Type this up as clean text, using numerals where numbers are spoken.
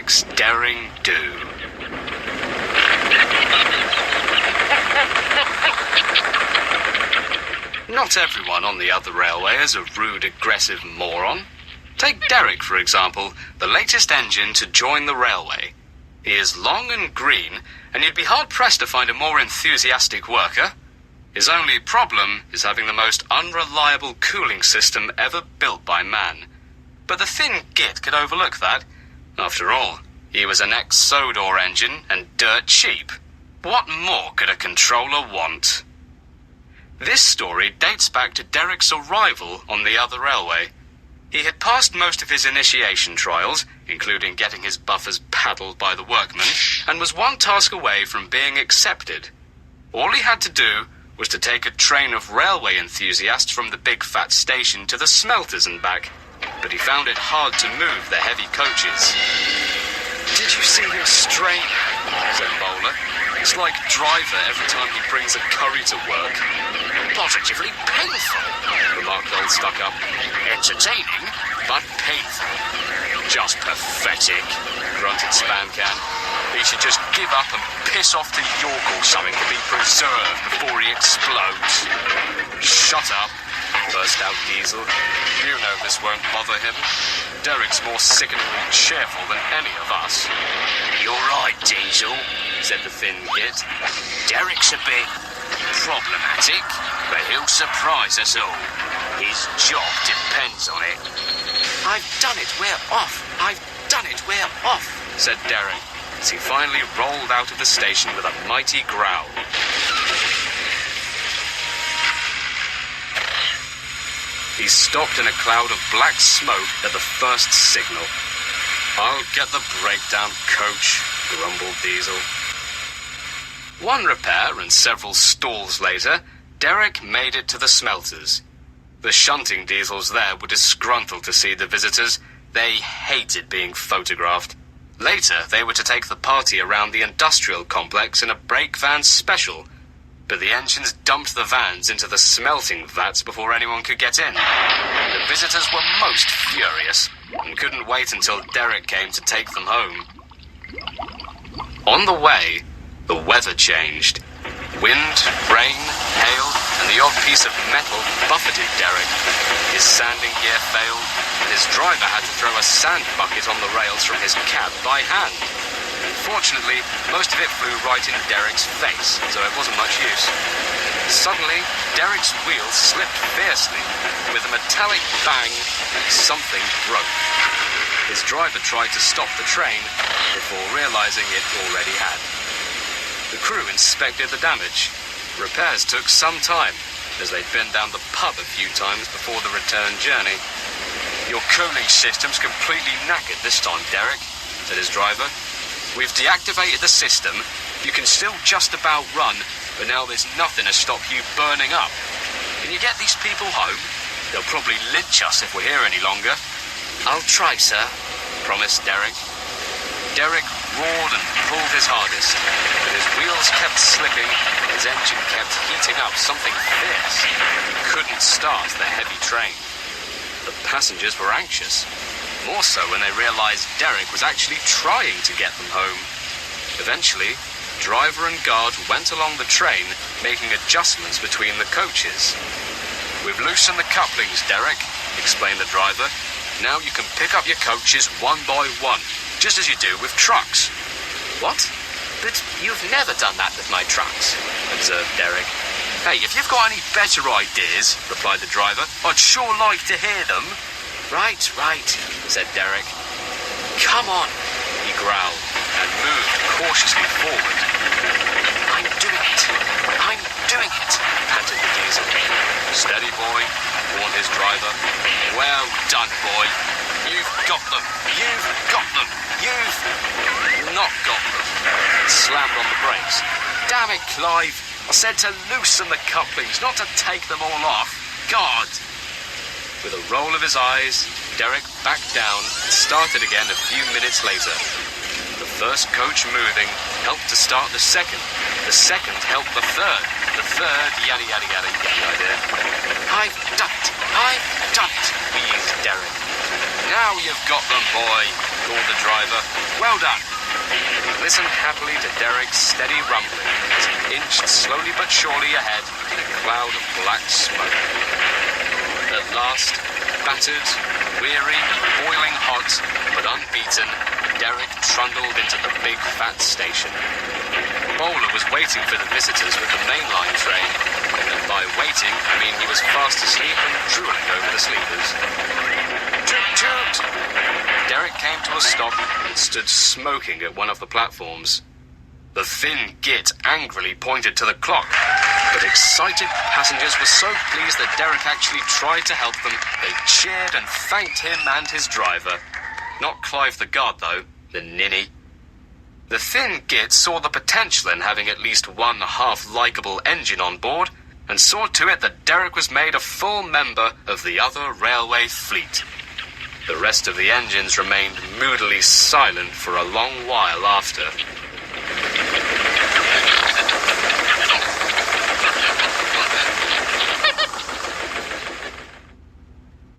Derek's Daring Do. Not everyone on the other railway is a rude, aggressive moron. Take Derek, for example, the latest engine to join the railway. He is long and green, and you'd be hard-pressed to find a more enthusiastic worker. His only problem is having the most unreliable cooling system ever built by man. But the thin git could overlook that. After all, he was an ex-Sodor engine and dirt cheap. What more could a controller want? This story dates back to Derek's arrival on the other railway. He had passed most of his initiation trials, including getting his buffers paddled by the workmen, and was one task away from being accepted. All he had to do was to take a train of railway enthusiasts from the big fat station to the smelters and back, but he found it hard to move the heavy coaches. "Did you see him strain?" said Bowler. "It's like Driver every time he brings a curry to work." "Positively painful," remarked old Stuck-Up. "Entertaining, but painful." "Just pathetic," grunted Spamcan. "He should just give up and piss off to York or something to be preserved before he explodes." "Shut up," burst out Diesel. "You know this won't bother him. Derek's more sickeningly cheerful than any of us." "You're right, Diesel," said the thin git. "Derek's a bit problematic, but he'll surprise us all. His job depends on it." "I've done it, we're off. I've done it, we're off," said Derry, as he finally rolled out of the station with a mighty growl. He stopped in a cloud of black smoke at the first signal. "I'll get the breakdown coach," grumbled Diesel. One repair and several stalls later, Derek made it to the smelters. The shunting diesels there were disgruntled to see the visitors. They hated being photographed. Later, they were to take the party around the industrial complex in a brake van special, but the engines dumped the vans into the smelting vats before anyone could get in. The visitors were most furious and couldn't wait until Derek came to take them home. On the way, the weather changed. Wind, rain, hail, and the odd piece of metal buffeted Derek. His sanding gear failed, and his driver had to throw a sand bucket on the rails from his cab by hand. Fortunately, most of it flew right in Derek's face, so it wasn't much use. Suddenly, Derek's wheels slipped fiercely. With a metallic bang, something broke. His driver tried to stop the train before realizing it already had. The crew inspected the damage. Repairs took some time, as they'd been down the pub a few times before the return journey. "Your cooling system's completely knackered this time, Derek," said his driver. "We've deactivated the system. You can still just about run, but now there's nothing to stop you burning up. Can you get these people home? They'll probably lynch us if we're here any longer." "I'll try, sir," promised Derek. Derek roared and pulled his hardest, but his wheels kept slipping, his engine kept heating up something fierce. He couldn't start the heavy train. The passengers were anxious, more so when they realized Derek was actually trying to get them home. Eventually, driver and guard went along the train, making adjustments between the coaches. "We've loosened the couplings, Derek," explained the driver. "Now you can pick up your coaches one by one, just as you do with trucks." "What? But you've never done that with my trucks," observed Derek. "Hey, if you've got any better ideas," replied the driver, "I'd sure like to hear them." Right, said Derek. "Come on," he growled, and moved cautiously forward. I'm doing it, panted the Diesel. "Steady, boy," warned his driver. "Well done, boy. You've got them. You've not got them." He slammed on the brakes. "Damn it, Clive. I said to loosen the couplings, not to take them all off. God." With a roll of his eyes, Derek backed down and started again a few minutes later. The first coach moving helped to start the second. The second helped the third. The third, yada, yada, yada, you get the idea. I've done it, wheezed Derek. "Now you've got them, boy," called the driver. "Well done." He listened happily to Derrick's steady rumbling as he inched slowly but surely ahead in a cloud of black smoke. At last, battered, weary, boiling hot, but unbeaten, Derrick trundled into the big fat station. Bowler was waiting for the visitors with the mainline train, and by waiting, I mean he was fast asleep and drooling over the sleepers. Toot toot! Derrick came to a stop and stood smoking at one of the platforms. The thin git angrily pointed to the clock, but excited passengers were so pleased that Derrick actually tried to help them. They cheered and thanked him and his driver. Not Clive the guard, though, the ninny. The thin git saw the potential in having at least one half-likeable engine on board, and saw to it that Derrick was made a full member of the other railway fleet. The rest of the engines remained moodily silent for a long while after.